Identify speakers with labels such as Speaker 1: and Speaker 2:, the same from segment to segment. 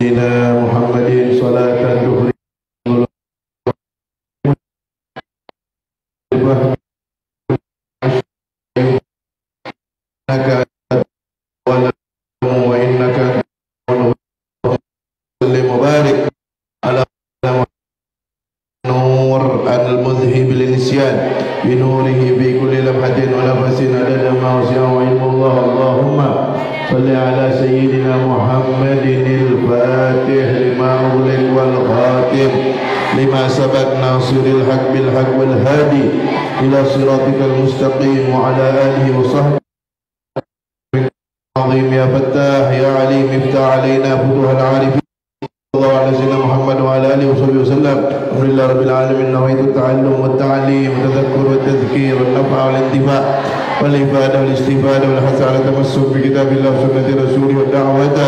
Speaker 1: سيدنا محمد صلاة تخرج إنك وإنك مبارك على نور المذهب للنسيان بنوره في كل لمحة ونفس عدد ما وسعه علم الله. اللهم صل على سيدنا محمد الفاتح لما أغلق والخاتم لما سبق ناصر الحق بالحق والهادي إلى صراطك المستقيم وعلى آله وصحبه عظيم. يا فتاح يا عليم افتح علينا فتوح العارفين. الله على سيدنا محمد وعلى آله وصحبه وسلم. الحمد لله رب العالمين. نويت التعلم والتعليم والتذكر والتذكير والنفع والانتفاع والإفادة والاستفادة والحث على التمسك بكتاب الله وسنة رسوله والدعوة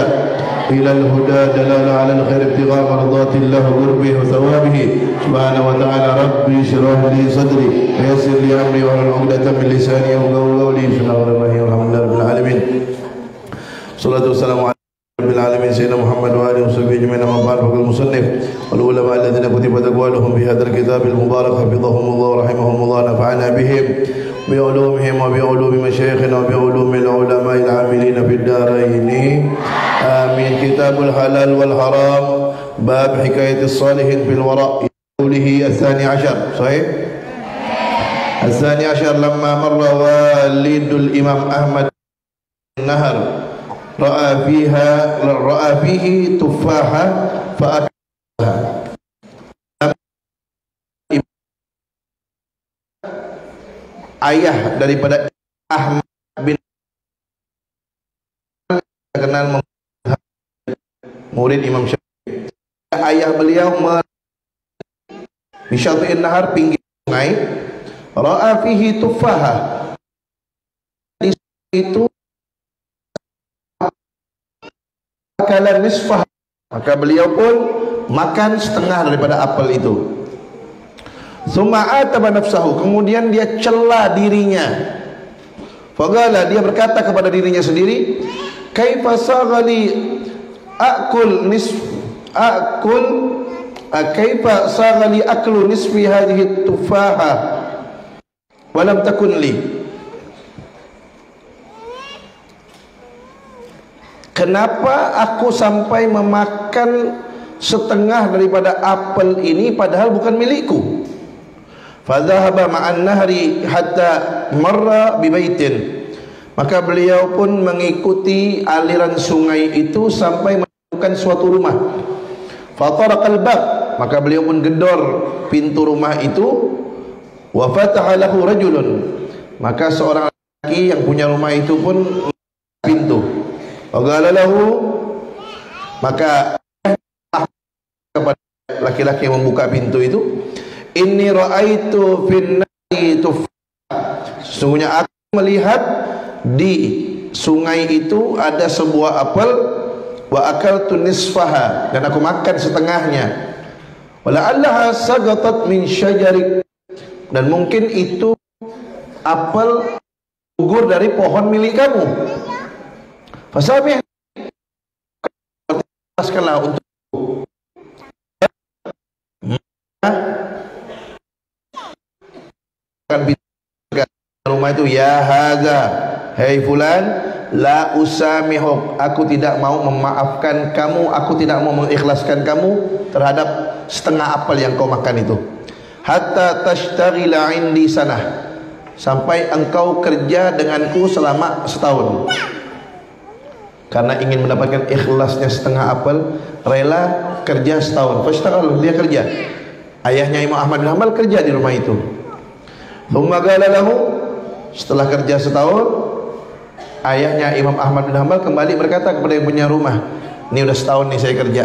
Speaker 1: إلى الهدى دلالة على الخير ابتغاء مرضات الله وقربه وثوابه سبحانه وتعالى. ربي اشرح لي صدري ويسر لي أمري واحلل عقدة من لساني يفقهوا قولي. بسم الله الرحمن الرحيم. الحمد لله رب العالمين. الصلاة والسلام على رب العالمين سيدنا محمد وآله وصحبه أجمعين. أما بعد فقال المصنف والعلماء الذين كتبت أقوالهم في هذا الكتاب المبارك حفظهم الله ورحمهم الله نفعنا بهم بعلومهم وبعلوم مشايخنا وبعلوم العلماء العاملين في الدارين آمين. كتاب الحلال والحرام باب حكاية الصالحين في الوراء. قوله 12 صحيح 12 لما مر والد الإمام أحمد النهر رأى فيه تفاحة فأكلها. Ayah daripada Ahmad bin kenal murid Imam Syafi'i. Ayah beliau di Syati'in Nahar pinggir sungai. Ra'a fihi tufaha. Di itu akala nisfah. Maka beliau pun makan setengah daripada apel itu. Suma'ataba nafsahu, kemudian dia cela dirinya. Faqala, dia berkata kepada dirinya sendiri, kaifa saghali kaifa saghali aklu nisfi hadhihi tufaha wa lam takun li. Kenapa aku sampai memakan setengah daripada apel ini padahal bukan milikku? Fadhahaba ma'an nahri hatta marra bibaitin. Maka beliau pun mengikuti aliran sungai itu sampai menemukan suatu rumah. Fataraqal bab, maka beliau pun gedor pintu rumah itu. Wa fataha lahu rajulun, maka seorang laki yang punya rumah itu pun pintu. Wa qala lahu, maka kepada laki-laki yang membuka pintu itu, inni ra'aitu fin nari tufah, sesungguhnya aku melihat di sungai itu ada sebuah apel. Wa akaltu nisfaha, dan aku makan setengahnya. Wala'allaha sagatat min syajarik, dan mungkin itu apel gugur dari pohon milik kamu. Fasabih, jelaskanlah untuk rumah itu, ya hadza, hei fulan, la usamihuk, aku tidak mau memaafkan kamu, aku tidak mau mengikhlaskan kamu terhadap setengah apel yang kau makan itu. Hatta tashtagila indi sanah, sampai engkau kerja denganku selama setahun. Karena ingin mendapatkan ikhlasnya setengah apel, rela kerja setahun. Fashtaghal, dia kerja. Ayahnya Imam Ahmad bin Hanbal kerja di rumah itu. Thumma qala lahu, setelah kerja setahun, ayahnya Imam Ahmad bin Hanbal kembali berkata kepada yang punya rumah, ini udah setahun nih saya kerja,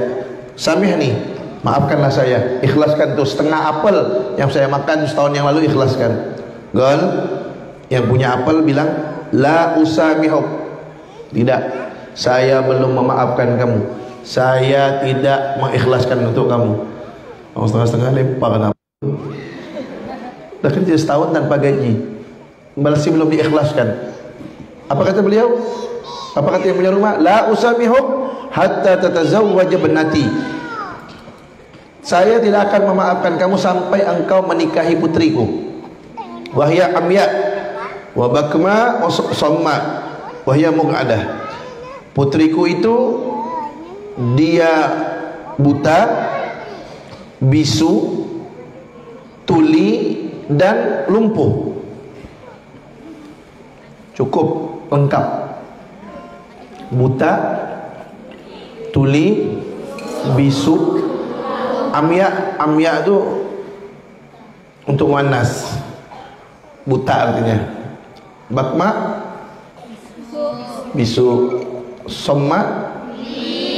Speaker 1: samih nih, maafkanlah saya, ikhlaskan tuh setengah apel yang saya makan setahun yang lalu, ikhlaskan. Gal, yang punya apel bilang, la usamihuk, tidak, saya belum memaafkan kamu, saya tidak mengikhlaskan untuk kamu. Oh, setengah-setengah lempar kan? Udah kerja setahun tanpa gaji, masih belum diikhlaskan. Apa kata beliau? Apa kata yang punya rumah? La usamihum hatta tatazawwaja ibnati. Saya tidak akan memaafkan kamu sampai engkau menikahi putriku. Wahya amya wa bakma wa samma wahya muqadah. Putriku itu dia buta, bisu, tuli dan lumpuh. Cukup lengkap. Buta, tuli, bisu, amya. Amya itu untuk muannas, buta artinya. Bakma, bisu, somma,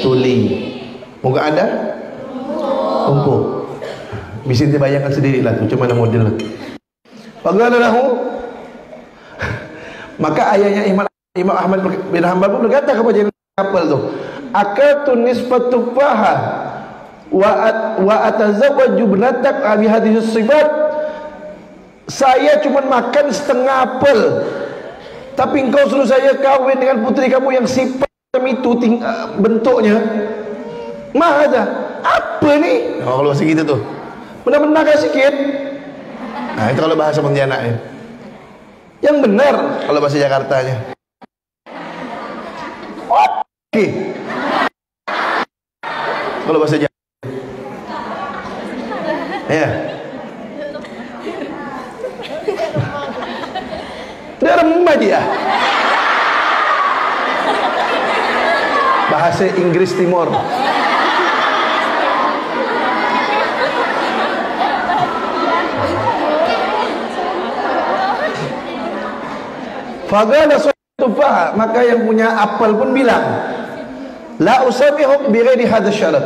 Speaker 1: tuli, moga ada lumpuh. Bisa dibayangkan sendiri lah tu, cuma model. Bagaimana maka ayahnya Imam Ahmad bin Hanbal pun berkata kepada apel tu, akatun nisfatu faha wa atazawwaju ibnatak bi hadhihi sifat. Saya cuma makan setengah apel, tapi engkau suruh saya kahwin dengan putri kamu yang sifat itu bentuknya. Mahada. Apa ni? Oh, kalau bahasa kita tu benar-benar sikit. Nah, itu kalau bahasa Pontianak ni. Yang benar kalau bahasa Jakartanya. Oke. Kalau bahasa Jakarta. Ya. Dia remah dia. Bahasa Inggris Timur. Fagala tufaha, maka yang punya apel pun bilang, la usamihum bi ghairi hadzal syarat.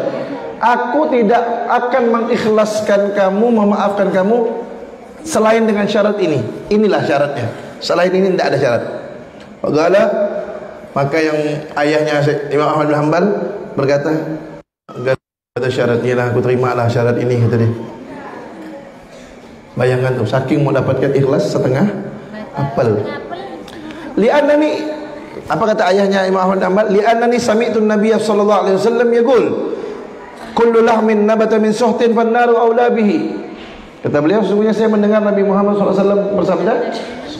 Speaker 1: Aku tidak akan mengikhlaskan kamu, memaafkan kamu selain dengan syarat ini. Inilah syaratnya. Selain ini tidak ada syarat. Fagala, maka yang ayahnya Imam Ahmad bin Hanbal berkata, enggak ada syarat ni lah, aku terimalah syarat ini, kata dia. Bayangkan tu, saking mau dapatkan ikhlas setengah apel. Li'annani, apa kata ayahnya Imam Ahmad bin Hanbal? Li'annani sami'tu Nabiy sallallahu alaihi wasallam yaqul, kullu lahmin nabata min suhtin fan-naru aula bihi. Kata beliau, sesungguhnya saya mendengar Nabi Muhammad sallallahu alaihi wasallam bersabda,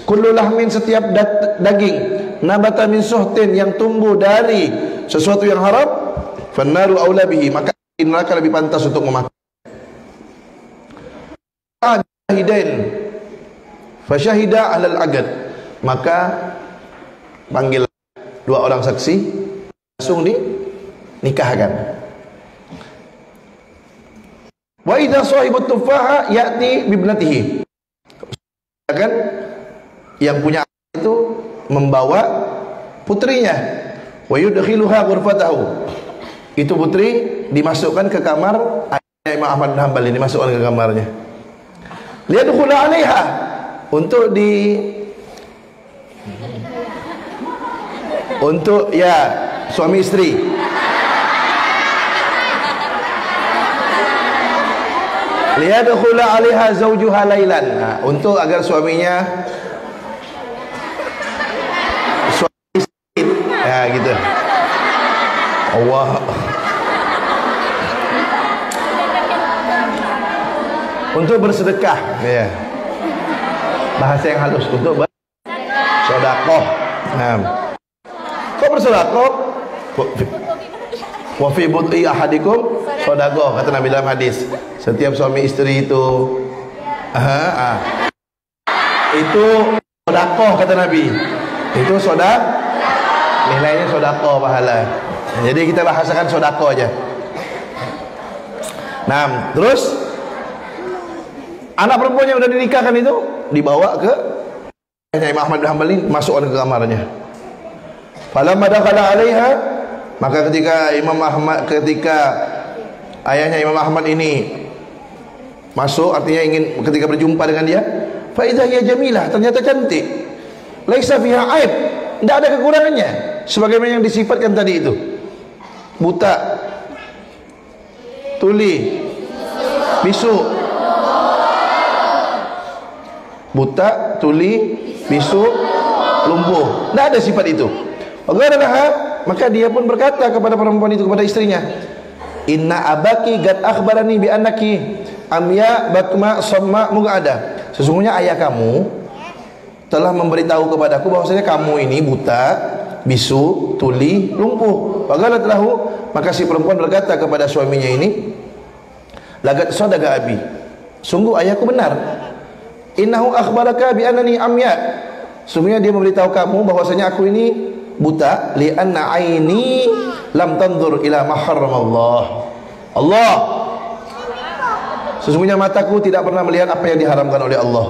Speaker 1: kullu lahmin, setiap daging, nabata min suhtin, yang tumbuh dari sesuatu yang haram, fan-naru aula bihi, maka neraka lebih pantas untuk memakan. Syahidain fasyahida ahlal agad, maka panggil dua orang saksi, langsung dinikahkan. Wa idza sahibut tufaha ya'ti bibnatihi, kan yang punya itu membawa putrinya, wa yudkhiluha ghurfatahu, itu putri dimasukkan ke kamar ayah Imam Ahmad bin Hanbal, dimasukkan ke kamarnya. Liyadkhula 'alaiha, untuk ya suami istri. Liyadkhula 'alaiha zawjuha lailan, untuk agar suaminya suami istri, ya gitu. Allah. Untuk bersedekah, ya. Bahasa yang halus, untuk bersedekah. Nah, kok bersedekah? Wa fi bud'i ahadikum sedekah, kata Nabi dalam hadis. Setiap suami istri itu itu sedekah, kata Nabi. Itu nilainya sedekah pahala. Jadi kita bahasakan sedekah aja. Nah, terus anak perempuan yang sudah dinikahkan itu dibawa ke Imam Ahmad bin Hanbal, masukkan ke kamarnya. Falamma dakhala 'alaiha, maka ketika ayahnya Imam Ahmad ini masuk, artinya ingin ketika berjumpa dengan dia, fa idza hiya jamilah, ternyata cantik. Laisa fiha aib, tidak ada kekurangannya, sebagaimana yang disifatkan tadi itu. Buta, tuli, bisu. Buta, tuli, bisu, lumpuh. Tidak ada sifat itu. Maka dia pun berkata kepada perempuan itu, kepada istrinya, inna abaki gad akhbarani bi annaki amya bakma somma mugada. Sesungguhnya ayah kamu telah memberitahu kepadaku bahwasanya kamu ini buta, bisu, tuli, lumpuh. Faqalat lahu, maka si perempuan berkata kepada suaminya ini, lagat sadaqa abi, sungguh ayahku benar. Innahu akhbaraka bi annani amya, sungguhnya dia memberitahu kamu bahwasanya aku ini buta, li anna aini lam tanzur ila ma harramallah. Allah, sesungguhnya mataku tidak pernah melihat apa yang diharamkan oleh Allah.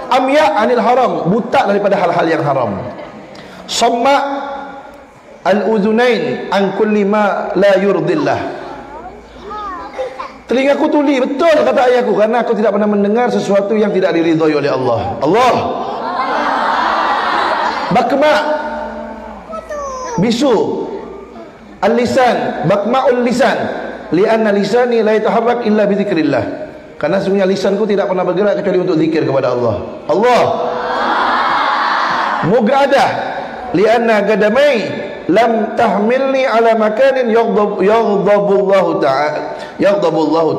Speaker 1: Amya anil haram, buta daripada hal-hal yang haram. Samma al-udhunain an kulli ma la yurdillah. Telingaku tuli, betul kata ayahku, karena aku tidak pernah mendengar sesuatu yang tidak diridhoi oleh Allah. Allah. Bakma, bisu. Al-lisan, bakma'ul lisan, li'anna lisani la yataharrak illa bi dzikrillah. Karena sebenarnya lisanku tidak pernah bergerak kecuali untuk zikir kepada Allah. Allah. Mugadah, li'anna gadamai lam tahmilni ala makanin yaghdabullahu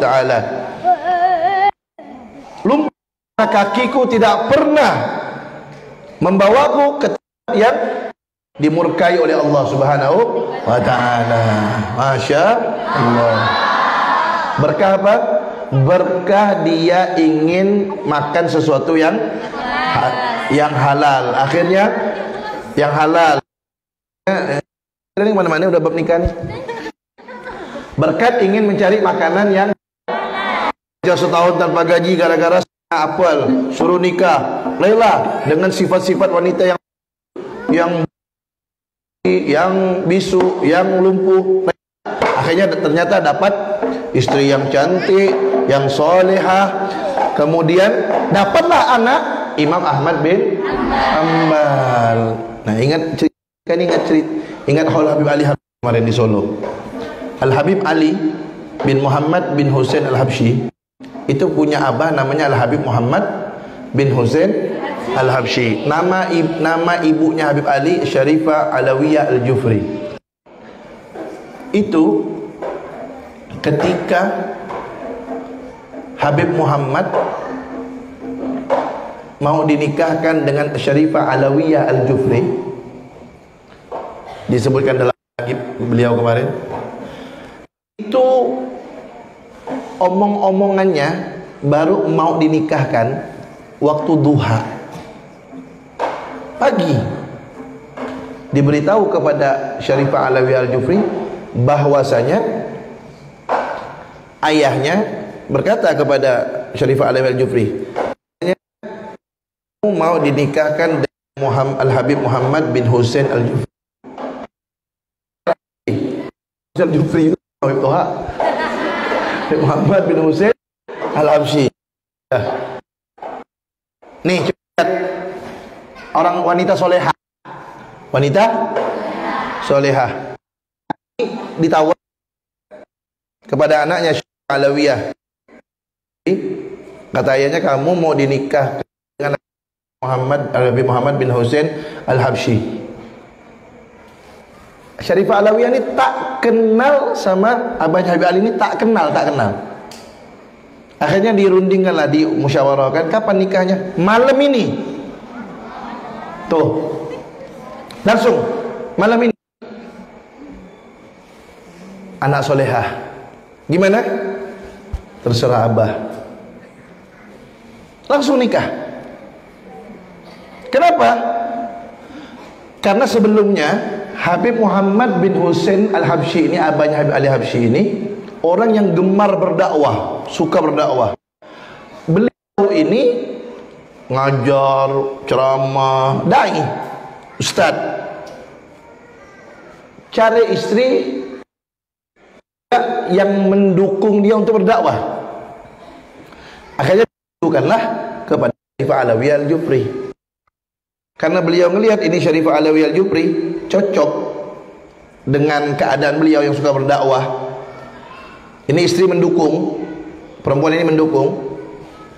Speaker 1: ta'ala. Lumpuh kakiku tidak pernah membawaku ke tempat yang dimurkai oleh Allah Subhanahu wa ta'ala. Masya Allah. Berkah apa? Berkah dia ingin makan sesuatu yang halal. Akhirnya yang halal. Ini mana-mana udah bab nikah nih. Berkat ingin mencari makanan yang setahun tanpa gaji gara-gara apel, suruh nikah, rela dengan sifat-sifat wanita yang bisu, yang lumpuh. Akhirnya ternyata dapat istri yang cantik, yang solehah. Kemudian dapatlah anak Imam Ahmad bin Hanbal. Nah, ingat Haul Habib Ali kemarin di Solo. Al Habib Ali bin Muhammad bin Husain Al Habsyi itu punya abah namanya Al Habib Muhammad bin Husain Al Habsyi. Nama ibunya Habib Ali Syarifah Alawiyah Al Jufri. Itu ketika Habib Muhammad mau dinikahkan dengan Syarifah Alawiyah Al Jufri, disebutkan dalam beliau kemarin, itu omong-omongannya baru mau dinikahkan waktu duha pagi. Diberitahu kepada Syarifah Alawiyah Al Jufri bahwasanya ayahnya berkata kepada Syarifah Alawiyah Al Jufri, kamu mau dinikahkan dengan Al Habib Muhammad bin Husain Al Jufri. Al Jufri itu Muhammad bin Husain Al Habsyi. Nih, lihat orang wanita solehah. Wanita solehah ditawar kepada anaknya Syarifah Alawiyah. Kata ayahnya, kamu mau dinikah dengan Habib Muhammad bin Husain Al Habsyi. Syarifah Alawiyah ini tak kenal sama abahnya Habib Ali ini, tak kenal. Akhirnya dirundingkanlah, dimusyawarahkan, kapan nikahnya? Malam ini. Tuh, langsung malam ini. Anak solehah, gimana? Terserah abah. Langsung nikah. Kenapa? Karena sebelumnya Habib Muhammad bin Husain Al Habsyi ini, abahnya Habib Ali Habsyi ini, orang yang gemar berdakwah, suka berdakwah. Beliau ini ngajar, ceramah, dai, ustad. Cari istri yang mendukung dia untuk berdakwah. Akhirnya bukanlah kepada Syarifah Alawiyah Al Jufri. Karena beliau melihat ini Syarifah Alawiyah Al Jufri cocok dengan keadaan beliau yang suka berdakwah. Ini istri mendukung, perempuan ini mendukung.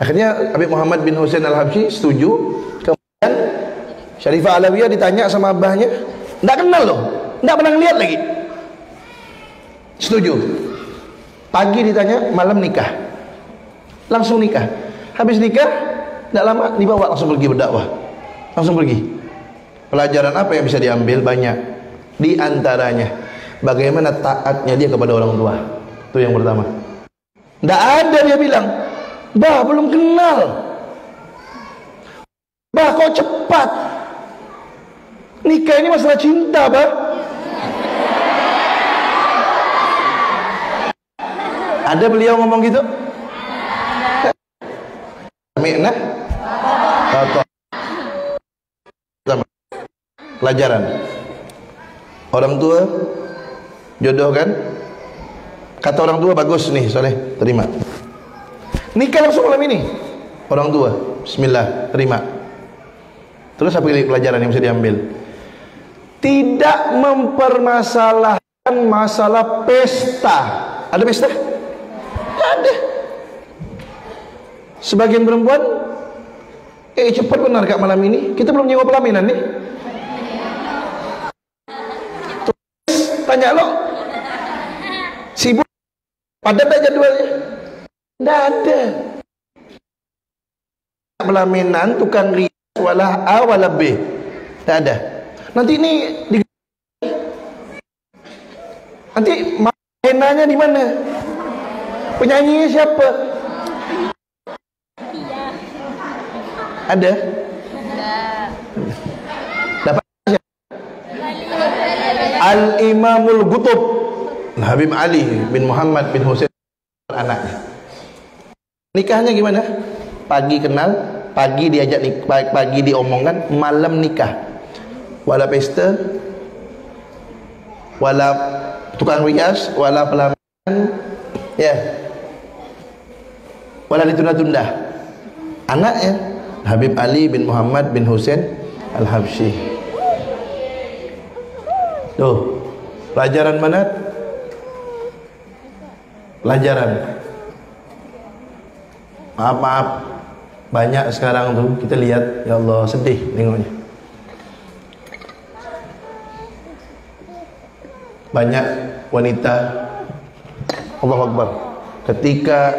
Speaker 1: Akhirnya Habib Muhammad bin Husain Al-Habsyi setuju. Kemudian Syarifah Alawiyah ditanya sama abahnya, tidak kenal loh, tidak pernah lihat lagi. Setuju. Pagi ditanya, malam nikah. Langsung nikah. Habis nikah, tidak lama dibawa langsung pergi berdakwah. Langsung pergi. Pelajaran apa yang bisa diambil? Banyak. Di antaranya, bagaimana taatnya dia kepada orang tua. Itu yang pertama. Tidak ada dia bilang, bah belum kenal. Bah kok cepat. Nikah ini masalah cinta, bah. Ada beliau ngomong gitu? Nah, pelajaran. Orang tua jodoh kan? Kata orang tua bagus nih, soleh, terima. Nikah langsung malam ini. Orang tua, bismillah, terima. Terus apa pelajaran yang bisa diambil? Tidak mempermasalahkan masalah pesta. Ada pesta? Ada. Sebagian perempuan, cepat benar kak malam ini. Kita belum nyewa pelaminan nih. Terus tanya lo, sibuk? Padat aja jadwalnya? Tidak ada. Pelaminan tukang rias wala A wala B. Tidak ada. Nanti ini nanti henanya di mana? Penyanyinya siapa? Ada? Dapat Al-Imamul Qutub Habib Ali bin Muhammad bin Husain anaknya. Nikahnya gimana? Pagi kenal, pagi diajak nikah, pagi diomongkan, malam nikah. Wala pesta, wala tukang rias, wala pelaminan, ya, wala ditunda-tunda. Anaknya Habib Ali bin Muhammad bin Husain Al-Habsyi. Tuh, pelajaran mana? Pelajaran. Maaf, banyak sekarang tuh kita lihat, ya Allah sedih tengoknya. Banyak wanita, Allahu Akbar, ketika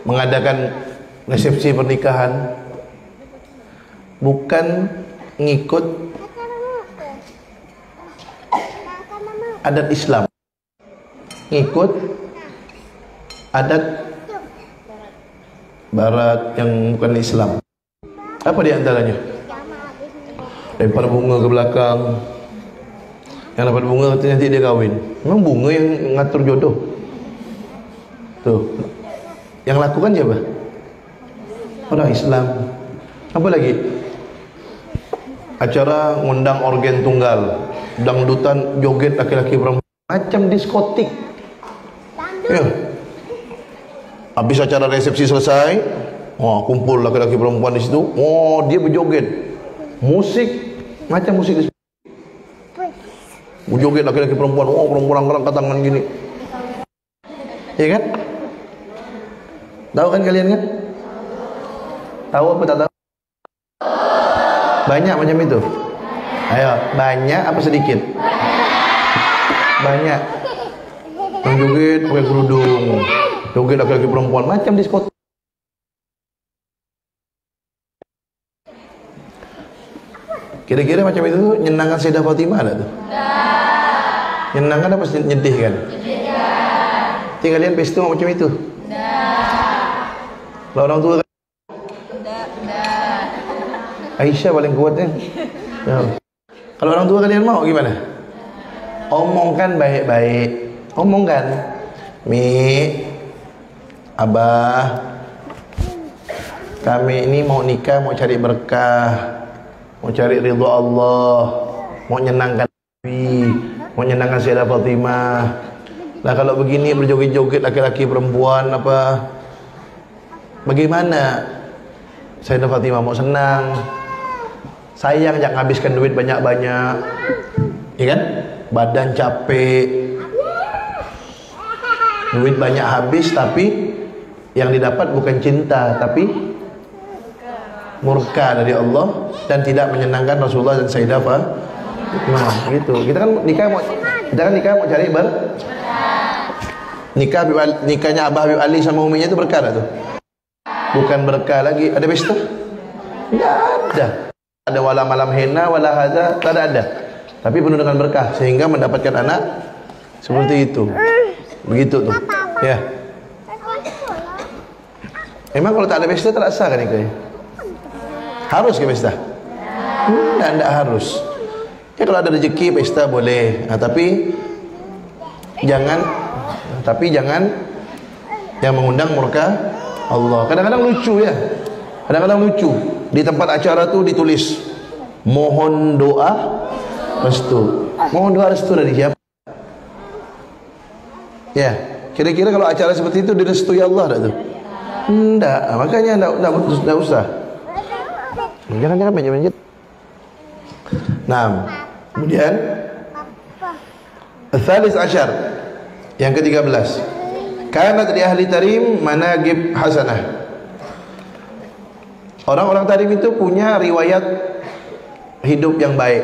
Speaker 1: mengadakan resepsi pernikahan bukan ngikut adat Islam, ngikut adat Barat yang bukan Islam. Apa di antaranya? Lempar bunga ke belakang. Yang dapat bunga nanti dia kawin. Memang bunga yang ngatur jodoh. Tuh. Yang lakukan siapa? Orang Islam. Apa lagi? Acara ngundang organ tunggal, dangdutan, joget laki-laki perempuan, macam diskotik. Ya. Habis acara resepsi selesai, kumpul laki-laki perempuan di situ. Dia berjoget. Musik macam musik diskotik. Berjoget laki-laki perempuan, perempuan angkat tangan gini. Ya kan? Tahu kan kalian kan? Tahu apa tak tahu? Banyak macam itu. Ayo, banyak apa sedikit? Banyak. Yang joget pakai kerudung, joget laki-laki perempuan macam diskotik. Kira-kira macam itu tuh nyenangkan Sayyidah Fatimah ada tuh? Nyenangkan apa nyedih kan? Tinggal kalian pesta macam itu? Kalau orang tua kan? Aisyah paling kuat ya. Kalau orang tua kalian mau gimana? Omongkan baik-baik. Omongkan, Mi, Abah, kami ini mau nikah, mau cari berkah, mau cari ridho Allah, mau nyenangkan Nabi, mau nyenangkan Sayyidah Fatimah. Nah kalau begini berjoget-joget laki-laki perempuan apa? Bagaimana Sayyidah Fatimah mau senang? Sayang jangan habiskan duit banyak-banyak, ya kan? Badan capek, duit banyak habis tapi Yang didapat bukan cinta, tapi murka dari Allah dan tidak menyenangkan Rasulullah dan Sayyidah Fatimah. Gitu. Kita kan nikah mau cari nikahnya Abah Habib Ali sama Uminya itu berkah tuh. Bukan berkah lagi. Ada pesta? Tidak ada. Ada wala malam henna, wala hadza, tidak ada. Tapi penuh dengan berkah sehingga mendapatkan anak seperti itu. Begitu tuh. Ya. Emang kalau tak ada pesta tak sah kan nikahnya? Harus ke pesta? Tidak harus. Ya kalau ada rezeki pesta boleh. Nah, tapi jangan yang mengundang murka Allah. Kadang-kadang lucu ya. Kadang-kadang lucu. Di tempat acara tuh ditulis mohon doa restu. Mohon doa restu dari siapa? Ya, kira-kira kalau acara seperti itu direstui Allah tak tuh? Enggak, makanya enggak usah. Jangan banyak-banyak. Nah, kemudian Al-Thalith Ashar, yang ke-13. Kanat li ahli Tarim managib hasanah. Orang-orang Tarim itu punya riwayat hidup yang baik.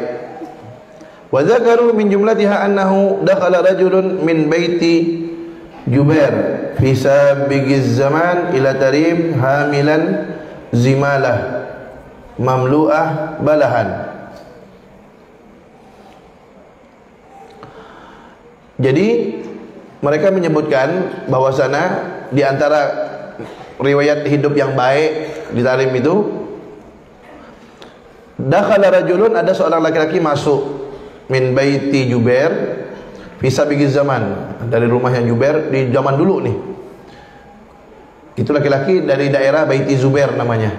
Speaker 1: Wa dzakaru min jumlatiha annahu dakhala rajulun min baiti Jubair fi sabiqiz zaman ila Tarim hamilan zimalah mamlu'ah balahan. Jadi mereka menyebutkan bahwasana di antara riwayat hidup yang baik di Tarim itu, dakhala rajulun, ada seorang laki-laki masuk min baiti Jubair fi sabiqiz zaman, dari rumahnya Jubair di zaman dulu nih. Itu laki-laki dari daerah Baiti Zubair namanya.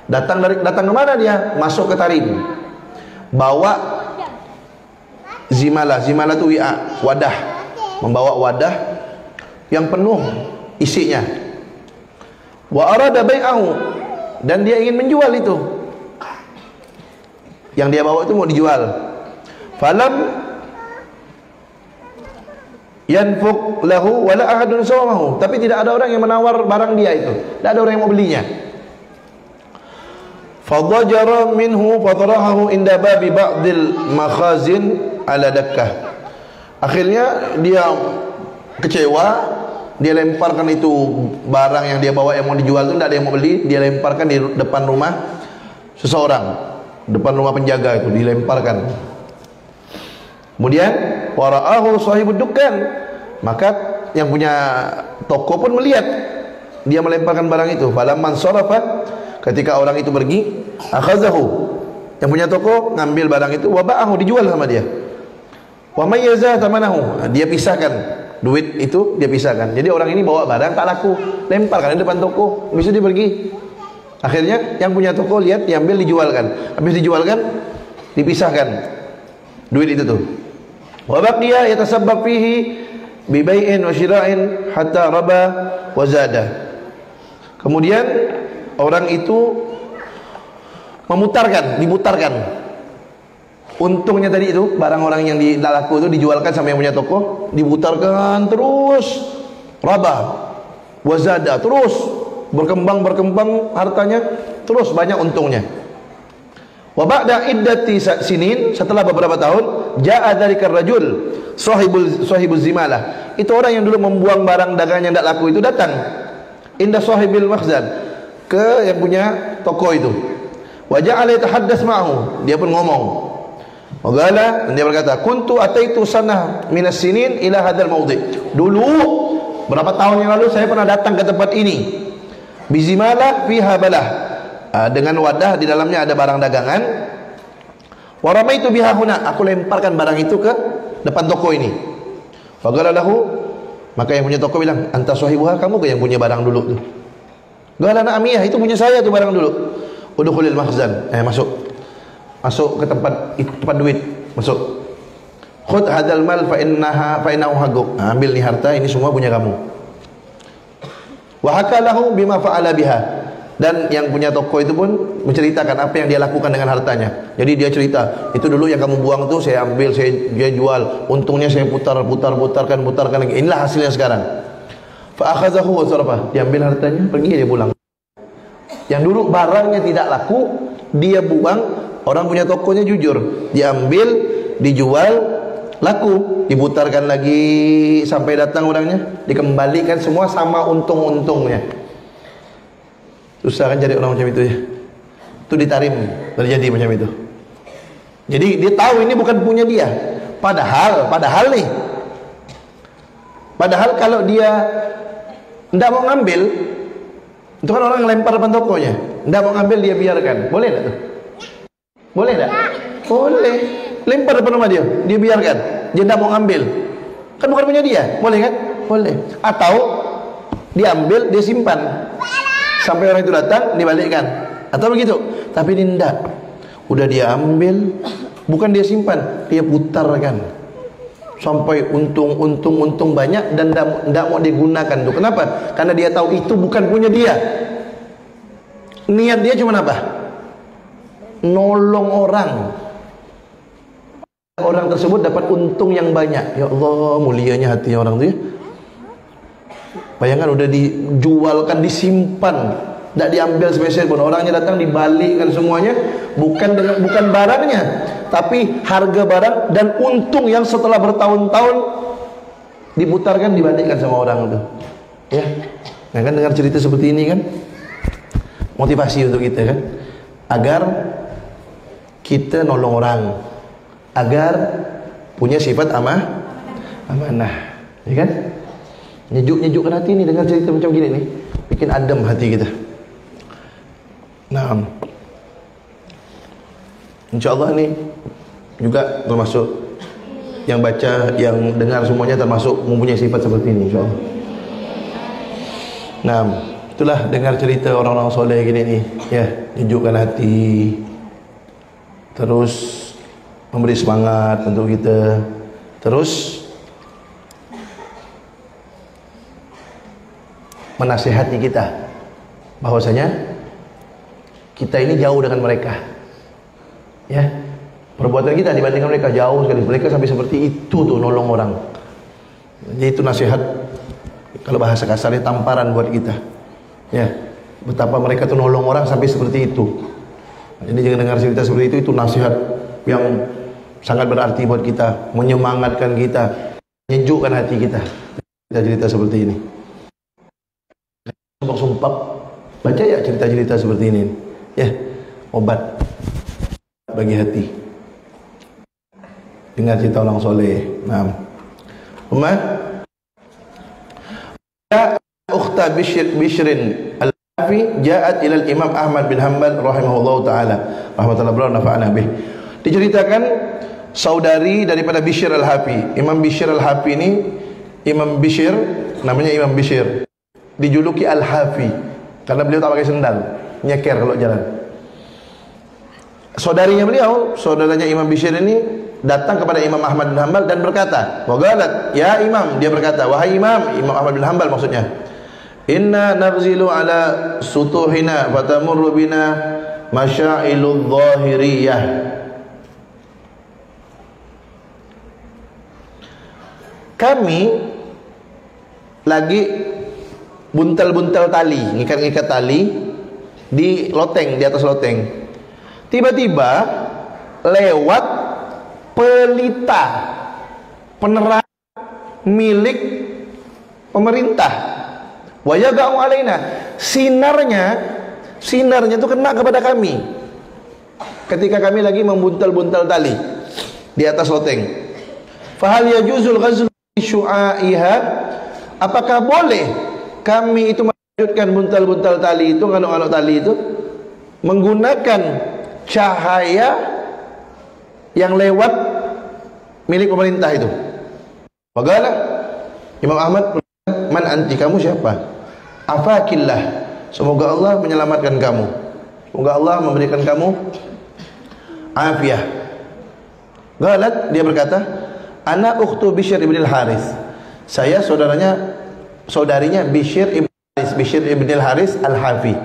Speaker 1: Datang ke mana dia? Masuk ke Tarim. Bawa zimalah itu wadah. Membawa wadah yang penuh isinya. Wa arada bai'ahu, dan dia ingin menjual itu. Yang dia bawa itu mau dijual. Falam yanfuq lahu wala ahadun sawmahu, tapi tidak ada orang yang menawar barang dia itu. Tidak ada orang yang mau belinya. Fadajara minhu fatarahu inda babi ba'dil makhazin ala dakkah. Akhirnya dia kecewa, dia lemparkan itu barang yang dia bawa yang mau dijual itu, tidak ada yang mau beli, dia lemparkan di depan rumah seseorang, depan rumah penjaga itu dilemparkan. Kemudian wara'ahu sahibud dukkan, maka yang punya toko pun melihat dia melemparkan barang itu. Falamman sarafa, ketika orang itu pergi, akhazahu, yang punya toko ngambil barang itu, wa ba'ahu, dijual sama dia. Wa mayyaza tamanahu, dia pisahkan duit itu, dia pisahkan. Jadi orang ini bawa barang tak laku, lemparkan di depan toko, bisa dia pergi. Akhirnya yang punya toko lihat, diambil, dijualkan. Habis dijualkan, dipisahkan duit itu tuh. Wa baqiya yatasabbab fihi bi bai'in wa shira'in hatta raba wa zada. Kemudian orang itu diputarkan untungnya tadi itu, barang orang yang tidak laku itu dijualkan sama yang punya toko, diputarkan terus, raba wa zada, terus berkembang hartanya, terus banyak untungnya. Wa ba'da iddati sinin, setelah beberapa tahun, ja'a dzalika rajul sahibul zimalah, itu orang yang dulu membuang barang dagangan yang tidak laku itu datang inda sahibil makhzan, ke yang punya toko itu. Wa ja'ala yatahaddas ma'ahu, dia pun ngomong. Wa qala, dia berkata, kuntu ataitu sanah minas sinin ila hadzal maudhi. Dulu berapa tahun yang lalu saya pernah datang ke tempat ini. Bizimalah fiha balah, dengan wadah di dalamnya ada barang dagangan. Wa ramaitu biha huna, aku lemparkan barang itu ke depan toko ini. Fa qala lahu, maka yang punya toko bilang, anta sahibuha, kamu ke yang punya barang dulu tuh. Qala ana amiyah, itu punya saya tuh barang dulu. Udkhulil makhzan, masuk ke tempat duit, masuk. Khudh hadzal mal fa innahu haqquk, ambil nih harta, ini semua punya kamu. Wa hakalahu bima fa'ala biha, dan yang punya toko itu pun menceritakan apa yang dia lakukan dengan hartanya. Jadi dia cerita, itu dulu yang kamu buang tuh saya ambil, dia jual, untungnya saya putarkan lagi. Inilah hasilnya sekarang. Fa akhazahu wa sarafa. Diambil hartanya, pergi dia pulang. Yang dulu barangnya tidak laku, dia buang. Orang punya tokonya jujur, diambil, dijual, laku, diputarkan lagi sampai datang orangnya, dikembalikan semua sama untung-untungnya. Susah kan cari orang macam itu ya. Itu ditarim, terjadi macam itu. Jadi dia tahu ini bukan punya dia. Padahal kalau dia tidak mau ngambil, itu kan orang yang lempar depan tokonya, tidak mau ngambil, dia biarkan. Boleh tak tuh? Boleh tak? Boleh. Lempar depan rumah dia biarkan. Dia tidak mau ngambil. Kan bukan punya dia. Boleh kan? Boleh. Atau diambil, dia simpan sampai orang itu datang, dibalikkan. Atau begitu. Tapi ini tidak. Udah dia ambil, bukan dia simpan, dia putarkan sampai untung banyak dan tidak mau digunakan tuh. Kenapa? Karena dia tahu itu bukan punya dia. Niat dia cuma apa? Nolong orang. Orang tersebut dapat untung yang banyak. Ya Allah, mulianya hatinya orang itu ya. Bayangkan udah dijualkan, disimpan, tidak diambil spesial pun. Orangnya datang, dibalikkan semuanya, bukan barangnya, tapi harga barang dan untung yang setelah bertahun-tahun diputarkan, dibalikkan sama orang itu. Ya, nah, kan dengar cerita seperti ini kan, motivasi untuk kita kan, agar kita nolong orang, agar punya sifat amanah, ya kan? Nyejuk-nyejukkan hati ini dengar cerita macam gini nih, bikin adem hati kita. Nah, InsyaAllah ini juga termasuk yang baca, yang dengar semuanya termasuk mempunyai sifat seperti ini, InsyaAllah. Nah, itulah dengar cerita orang-orang soleh gini nih, ya, nyejukkan hati, terus memberi semangat untuk kita, terus menasihati kita bahwasanya kita ini jauh dengan mereka, ya, perbuatan kita dibandingkan mereka jauh sekali. Mereka sampai seperti itu tuh nolong orang. Jadi itu nasihat, kalau bahasa kasarnya tamparan buat kita, ya, betapa mereka tuh nolong orang sampai seperti itu. Jadi jangan dengar cerita seperti itu nasihat yang sangat berarti buat kita, menyemangatkan kita, menyejukkan hati kita. Cerita-cerita seperti ini. Sumpah, baca ya cerita-cerita seperti ini, ya, obat bagi hati. Dengar cerita orang soleh. Nah, umat ya ukhta Bishrin al-Hafi ja'at ila al-Imam Ahmad bin Hanbal rahimahullahu taala rahmatullahi wa nafa'ana bih. Diceritakan saudari daripada Bishr al-Hafi. Imam Bishr al-Hafi ini, Imam Bishr, namanya Imam Bishr, dijuluki Al-Hafi karena beliau tak pakai sendal, nyeker kalau jalan. Saudarinya beliau, saudaranya Imam Bishr ini datang kepada Imam Ahmad bin Hanbal dan berkata, "Wagalat, ya Imam," dia berkata, "Wahai Imam," Imam Ahmad bin Hanbal maksudnya, "Inna nagzilu ala sutuhina fatamurru bina masyailul zahiriyah." Kami lagi buntal-buntal tali, ngikat-ngikat tali di loteng, di atas loteng. Tiba-tiba lewat pelita penerang milik pemerintah. Wa yaga'u alaina, sinarnya itu kena kepada kami ketika kami lagi membuntal-buntal tali di atas loteng. Fa hal yajuzul ghazlu syu'aiha, apakah boleh kami itu melanjutkan buntal-buntal tali itu, nganuk-nganuk tali itu, menggunakan cahaya yang lewat milik pemerintah itu? Bagaimana? Imam Ahmad, man anti, kamu siapa? Afakillah, semoga Allah menyelamatkan kamu, semoga Allah memberikan kamu afiah. Galat, dia berkata, ana ukhtu Bishr ibn al-Harith, saya saudarinya Bishr ibn al-Harith, Bishr ibn al-Harith al-Hafi.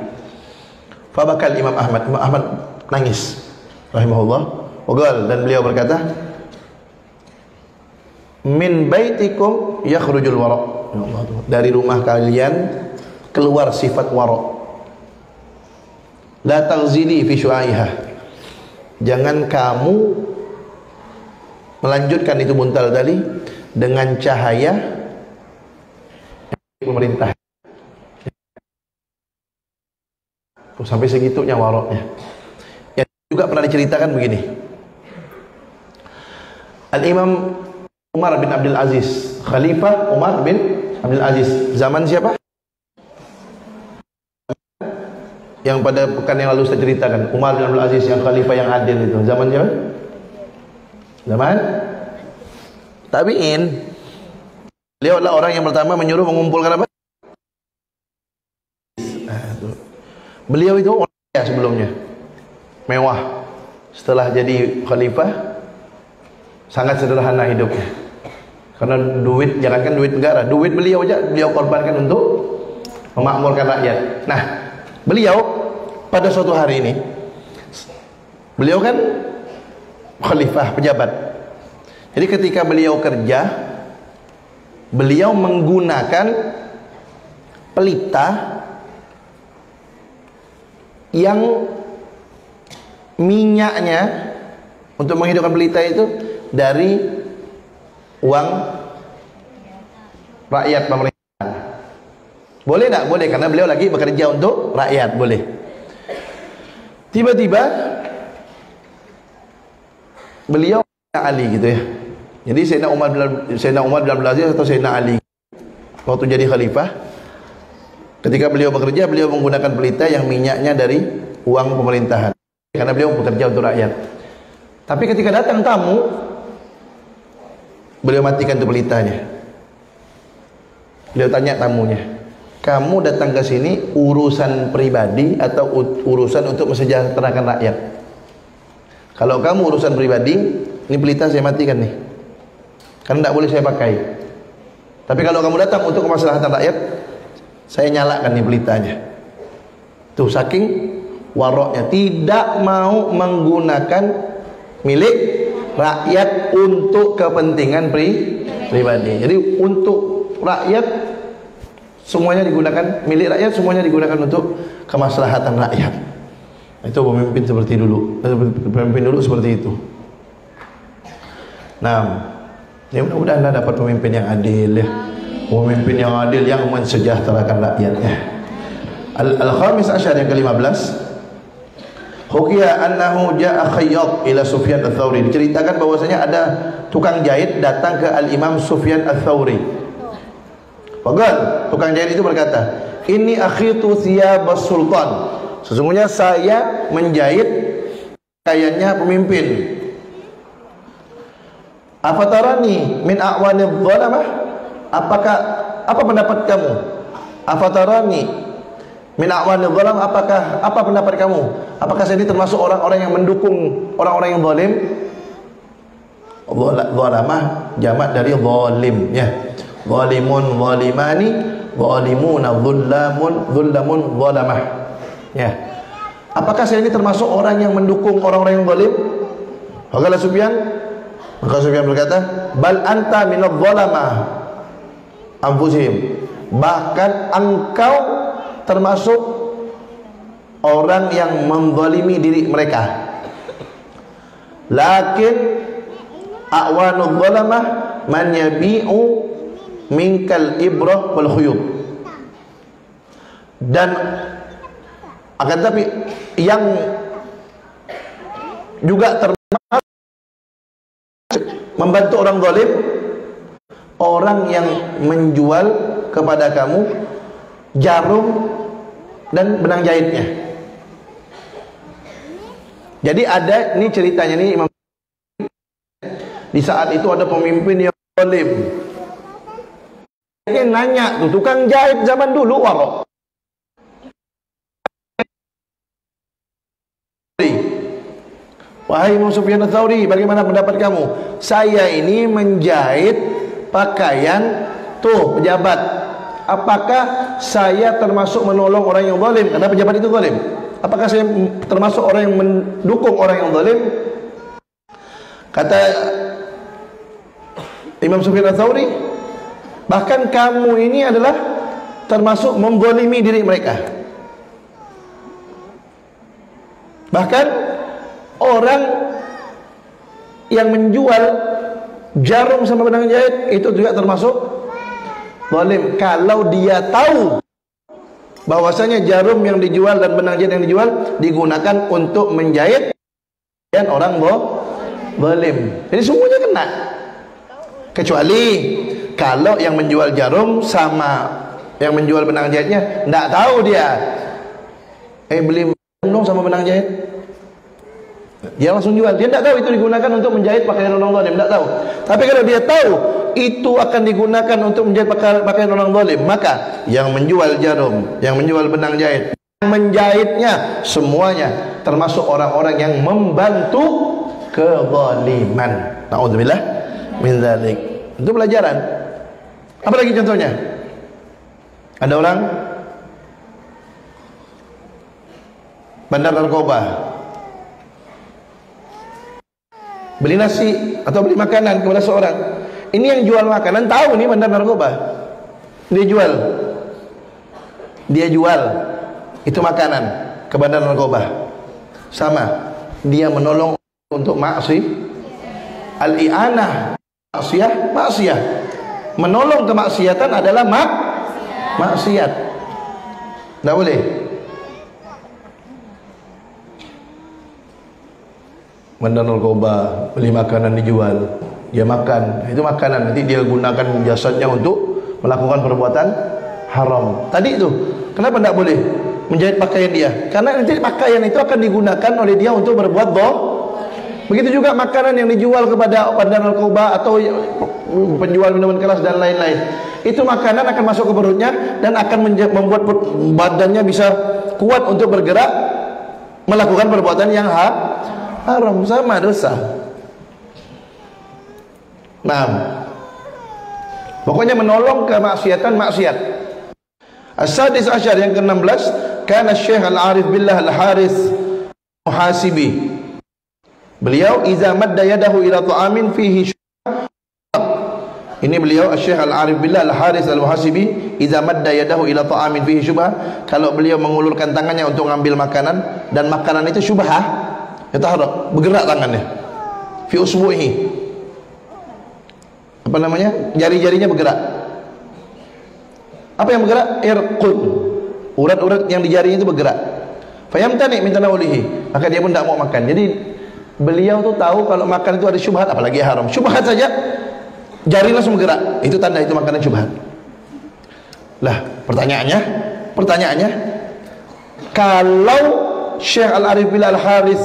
Speaker 1: Fabakal Imam Ahmad, Imam Ahmad nangis rahimahullah. Wagal, dan beliau berkata, min baitikum yakhrujul wara, Dari rumah kalian keluar sifat wara. La taghzili fi syu'aiha. Jangan kamu melanjutkan itu buntal tadi dengan cahaya pemerintah. Sampai segitunya waroknya. Yang juga pernah diceritakan begini. Al-Imam Umar bin Abdul Aziz, Khalifah Umar bin Abdul Aziz, zaman siapa? Yang pada pekan yang lalu saya ceritakan, Umar bin Abdul Aziz yang khalifah yang adil itu, zaman siapa? Zaman tabi'in. Beliau adalah orang yang pertama menyuruh mengumpulkan apa? Beliau itu orang kaya sebelumnya, mewah. Setelah jadi khalifah, sangat sederhana hidupnya. Karena duit, jangankan duit negara, duit beliau aja beliau korbankan untuk memakmurkan rakyat. Nah, beliau pada suatu hari ini, beliau kan khalifah, pejabat. Jadi ketika beliau kerja, beliau menggunakan pelita yang minyaknya untuk menghidupkan pelita itu dari uang rakyat pemerintahan. Boleh tak? Boleh, karena beliau lagi bekerja untuk rakyat, boleh. Tiba-tiba beliau Ali gitu ya. Jadi Sayyidina Umar bin Abdul Aziz atau Sayyidina Ali waktu jadi khalifah, ketika beliau bekerja, beliau menggunakan pelita yang minyaknya dari uang pemerintahan karena beliau bekerja untuk rakyat. Tapi ketika datang tamu, beliau matikan itu pelitanya. Beliau tanya tamunya, kamu datang ke sini urusan pribadi atau urusan untuk mensejahterakan rakyat? Kalau kamu urusan pribadi, ini pelita saya matikan nih, karena tidak boleh saya pakai. Tapi kalau kamu datang untuk kemaslahatan rakyat, saya nyalakan nih pelitanya. Tuh, saking waroknya, tidak mau menggunakan milik rakyat untuk kepentingan pribadi. Jadi untuk rakyat semuanya digunakan, milik rakyat semuanya digunakan untuk kemaslahatan rakyat. Itu pemimpin seperti dulu, pemimpin dulu seperti itu. Nah, ya mudah-mudahan anda dapat pemimpin yang adil ya, pemimpin yang adil yang mensejahterakan rakyatnya. Al-Khamis Asyar yang ke-15, hukiya annahu ja'a khayyat ila Sufyan Ats-Tsauri. Diceritakan bahwasanya ada tukang jahit datang ke Al-Imam Sufyan Ats-Tsauri. Bagal, tukang jahit itu berkata, "Inni akhitu thiyabas sultan." Sesungguhnya saya menjahit pakaiannya pemimpin. Afatarani min a'wanidh dhalamah? Apa pendapat kamu? Afatarani min a'wanidh dhalamah? Apa pendapat kamu? Apakah saya ini termasuk orang-orang yang mendukung orang-orang yang zalim? Dhalamah jamak dari zalim ya. Zalimun zalimani, zalimuna dhullamun dhalamah. Ya. Apakah saya ini termasuk orang yang mendukung orang-orang yang zalim? Maka Sufyan berkata, bal anta minadh dhalamah anfusihim. Bahkan engkau termasuk orang yang menzalimi diri mereka. Lakin a'wanudh dhalamah man yabi'u minkal ibrah wal khuyut. Dan akan tapi yang juga termasuk membantu orang zalim, orang yang menjual kepada kamu jarum dan benang jahitnya. Jadi ada, ini ceritanya nih Imam, di saat itu ada pemimpin yang zalim. Dia nanya tuh, tukang jahit zaman dulu warok, wahai Imam Sufyan Ats-Tsauri, bagaimana pendapat kamu? Saya ini menjahit pakaian tuh pejabat. Apakah saya termasuk menolong orang yang zalim? Karena pejabat itu zalim. Apakah saya termasuk orang yang mendukung orang yang zalim? Kata Imam Sufyan Ats-Tsauri, Bahkan kamu ini adalah termasuk membolimi diri mereka. Bahkan orang yang menjual jarum sama benang jahit itu juga termasuk zalim. Kalau dia tahu bahwasanya jarum yang dijual dan benang jahit yang dijual digunakan untuk menjahit dan orang zalim. Jadi semuanya kena. Kecuali kalau yang menjual jarum sama yang menjual benang jahitnya tidak tahu dia. Beli dong sama benang jahit. Dia langsung jual. Dia tidak tahu itu digunakan untuk menjahit pakaian orang zalim, tidak tahu. Tapi kalau dia tahu itu akan digunakan untuk menjahit pakaian orang zalim, maka yang menjual jarum, yang menjual benang jahit, yang menjahitnya semuanya termasuk orang-orang yang membantu kezaliman. Nauzubillah min dzalik. Itu pelajaran. Apa lagi contohnya? Ada orang bandar narkoba, beli nasi atau beli makanan kepada seorang. Ini yang jual makanan tahu nih bandar narkoba. Dia jual itu makanan ke bandar narkoba. Sama, dia menolong untuk al-i'anah, maksiyah. Menolong kemaksiatan adalah maksiat. Tidak boleh. Bandar narkoba, beli makanan dijual, dia makan, itu makanan, nanti dia gunakan jasadnya untuk melakukan perbuatan haram. Tadi itu, kenapa tidak boleh menjahit pakaian dia? Karena nanti pakaian itu akan digunakan oleh dia untuk berbuat Begitu juga makanan yang dijual kepada bandar narkoba atau penjual minuman keras dan lain-lain. Itu makanan akan masuk ke perutnya dan akan membuat badannya bisa kuat untuk bergerak melakukan perbuatan yang haram, sama dosa. Nah, pokoknya menolong kemaksiatan maksiat. As-sadis asyar, yang ke-16, kana Syekh Al-Arif Billah Al-Haris Muhasibi. Beliau iza madda yadahu ila ta'amin fihi syubhah. Ini beliau Syekh Al-Arif Billah Al-Haris Al-Muhasibi, iza madda yadahu ila ta'amin fihi syubhah. Kalau beliau mengulurkan tangannya untuk mengambil makanan dan makanan itu syubhah, yataharrak, bergerak tangannya, fi usbuhi, apa namanya, jari-jarinya bergerak. Apa yang bergerak? Irqun, urat-urat yang di jarinya itu bergerak. Fayamtani min tanawulihi, maka dia pun tidak mau makan. Jadi beliau tuh tahu kalau makan itu ada syubhat, apalagi haram. Syubhat saja jari langsung bergerak, itu tanda itu makanan syubhat. Lah, pertanyaannya, kalau Syekh Al-Arif Billah Al-Haris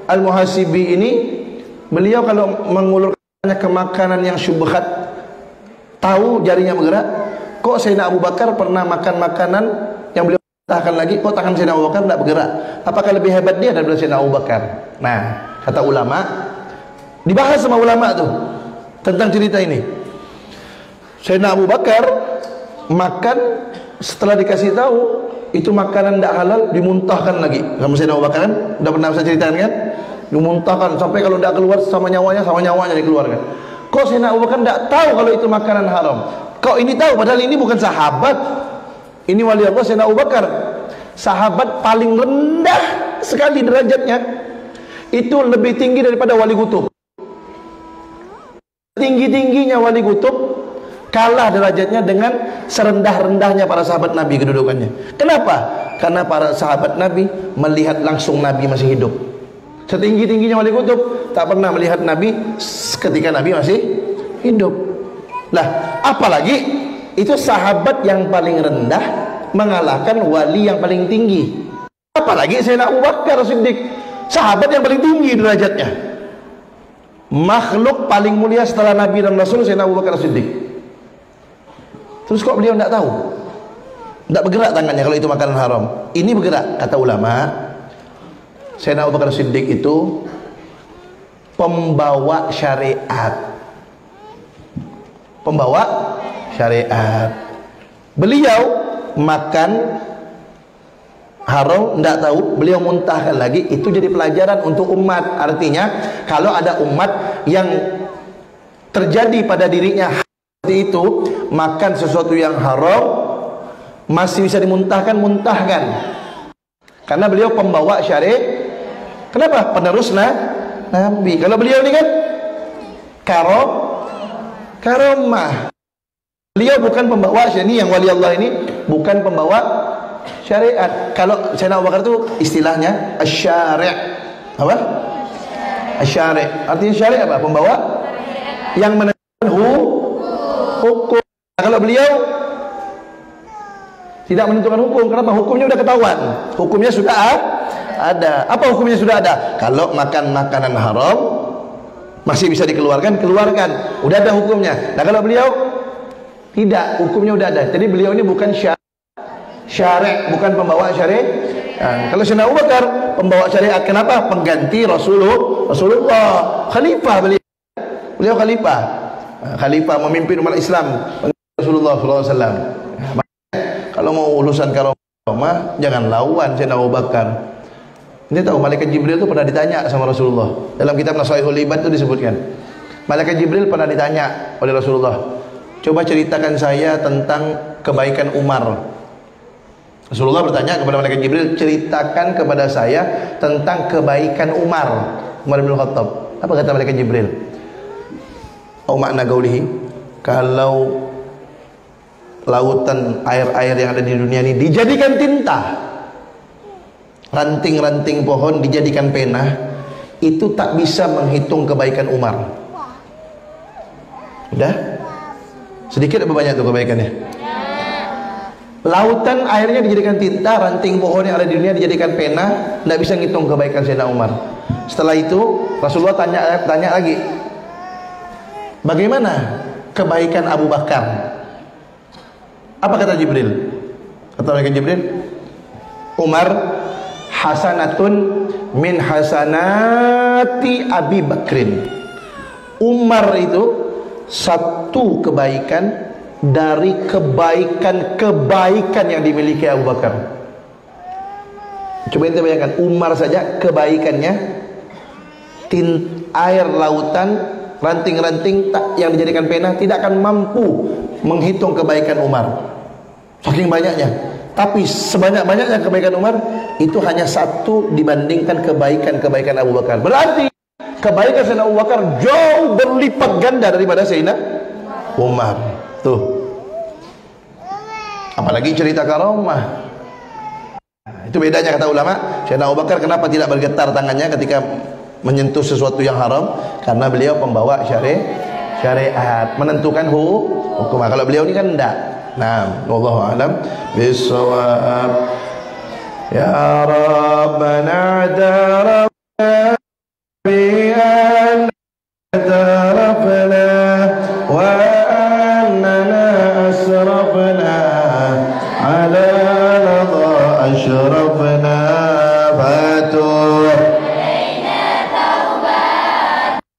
Speaker 1: Al-Muhasibi ini, beliau kalau mengulurkannya ke makanan yang syubhat, tahu jarinya bergerak, kok Sayyidina Abu Bakar pernah makan makanan yang beliau tahan lagi, kok tangan Sayyidina Abu Bakar tidak bergerak? Apakah lebih hebat dia daripada Sayyidina Abu Bakar? Nah, kata ulama, dibahas sama ulama tuh tentang cerita ini. Sayyidina Abu Bakar makan, setelah dikasih tahu itu makanan tidak halal, dimuntahkan lagi. Sama Sayyidina Abu Bakar kan, udah pernah saya ceritakan kan, dimuntahkan sampai kalau tidak keluar sama nyawanya dikeluarkan. Kok Sayyidina Abu Bakar tidak tahu kalau itu makanan haram? Kok ini tahu? Padahal ini bukan sahabat, ini wali Allah. Sayyidina Abu Bakar, sahabat paling rendah sekali derajatnya, itu lebih tinggi daripada wali kutub. Tinggi-tingginya wali kutub kalah derajatnya dengan serendah-rendahnya para sahabat Nabi kedudukannya. Kenapa? Karena para sahabat Nabi melihat langsung Nabi masih hidup. Setinggi-tingginya wali kutub tak pernah melihat Nabi ketika Nabi masih hidup. Lah, apalagi itu sahabat yang paling rendah mengalahkan wali yang paling tinggi. Apalagi Sayyidina Abu Bakar Siddiq, sahabat yang paling tinggi derajatnya, makhluk paling mulia setelah Nabi dan Rasul, Sayyidina Abu Bakar Siddiq. Terus kok beliau tidak tahu? Tidak bergerak tangannya kalau itu makanan haram. Ini bergerak. Kata ulama, Sayyidina Abu Bakar Siddiq itu pembawa syariat. Beliau makan haram tidak tahu, beliau muntahkan lagi, itu jadi pelajaran untuk umat. Artinya kalau ada umat yang terjadi pada dirinya itu makan sesuatu yang haram masih bisa dimuntahkan, muntahkan. Karena beliau pembawa syariat. Kenapa? Penerus Nabi. Kalau beliau ini kan karomah. Beliau bukan pembawa syariat. Ini yang wali Allah ini bukan pembawa syariat. Kalau Sayyidina Abu Bakar itu istilahnya asy-syari'. Apa? Asy-syari'. Artinya syariat apa? Pembawa yang menentukan hukum. Nah, kalau beliau tidak menentukan hukum, kenapa? Hukumnya sudah ketahuan, hukumnya sudah ada. Apa hukumnya sudah ada? Kalau makan makanan haram masih bisa dikeluarkan, keluarkan, udah ada hukumnya. Nah kalau beliau tidak, hukumnya udah ada. Jadi beliau ini bukan syari', bukan pembawa syariat. Nah, kalau Sayyidina Abu Bakar pembawa syariat, kenapa? Pengganti Rasulullah, khalifah beliau khalifah. Khalifah memimpin umat Islam, Rasulullah SAW. Kalau mau urusan karomah, jangan lawan Sayyidina Abu Bakar. Ini tahu, Malaikat Jibril itu pernah ditanya sama Rasulullah. Dalam kitab Nasaihul Ibad itu disebutkan, Malaikat Jibril pernah ditanya oleh Rasulullah, coba ceritakan saya tentang kebaikan Umar. Rasulullah bertanya kepada Malaikat Jibril, ceritakan kepada saya tentang kebaikan Umar bin Khattab. Apa kata Malaikat Jibril? Au makna qaulihi, kalau lautan air-air yang ada di dunia ini dijadikan tinta, ranting-ranting pohon dijadikan pena, itu tak bisa menghitung kebaikan Umar. Udah? Sedikit apa banyak tuh kebaikannya? Lautan airnya dijadikan tinta, ranting pohon yang ada di dunia dijadikan pena, tidak bisa ngitung kebaikan Sayyidina Umar. Setelah itu Rasulullah tanya lagi, bagaimana kebaikan Abu Bakar? Apa kata Jibril? Kata Malaikat Jibril, Umar hasanatun min hasanati Abi Bakrin. Umar itu satu kebaikan dari kebaikan yang dimiliki Abu Bakar. Coba ente bayangkan, Umar saja kebaikannya air lautan, ranting-ranting yang dijadikan pena tidak akan mampu menghitung kebaikan Umar. Saking banyaknya. Tapi sebanyak-banyaknya kebaikan Umar itu hanya satu dibandingkan kebaikan Abu Bakar. Berarti kebaikan Sayyidina Abu Bakar jauh berlipat ganda daripada Sayyidina Umar. Tuh. Apalagi cerita karomah. Itu bedanya kata ulama. Sayyidina Abu Bakar kenapa tidak bergetar tangannya ketika menyentuh sesuatu yang haram? Karena beliau pembawa syariat, menentukan hukum. Kalau beliau ini kan enggak. Nah, wallahu a'lam bissawab. Ya Rabbana darabna bi an tarafna wa annana asrafna ala ladha ashrafna fatuh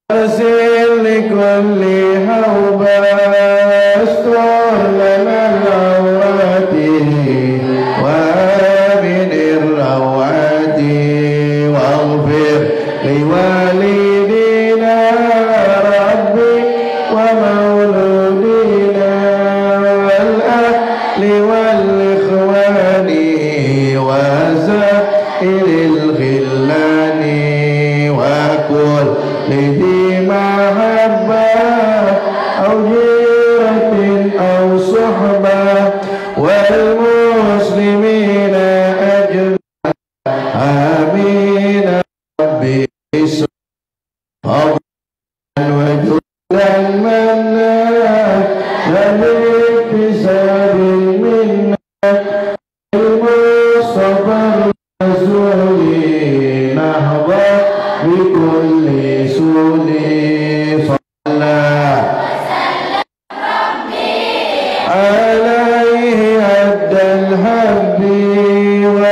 Speaker 1: arsil likulli hawba astur lana al-awrati wa binir rawati waghfir liwalidina rabbi wa mauludina wal ahli wal ikhwani wa sa'iril khillani wa kul lidhi mahabbah au jiratin au suhbah wal muslimina ajma'in. Amin rabbi subhan wa julan manna lalib bisabil minna il-mustafa rasuli nahba bikulli suli sallallahu alaihi addal habbi wa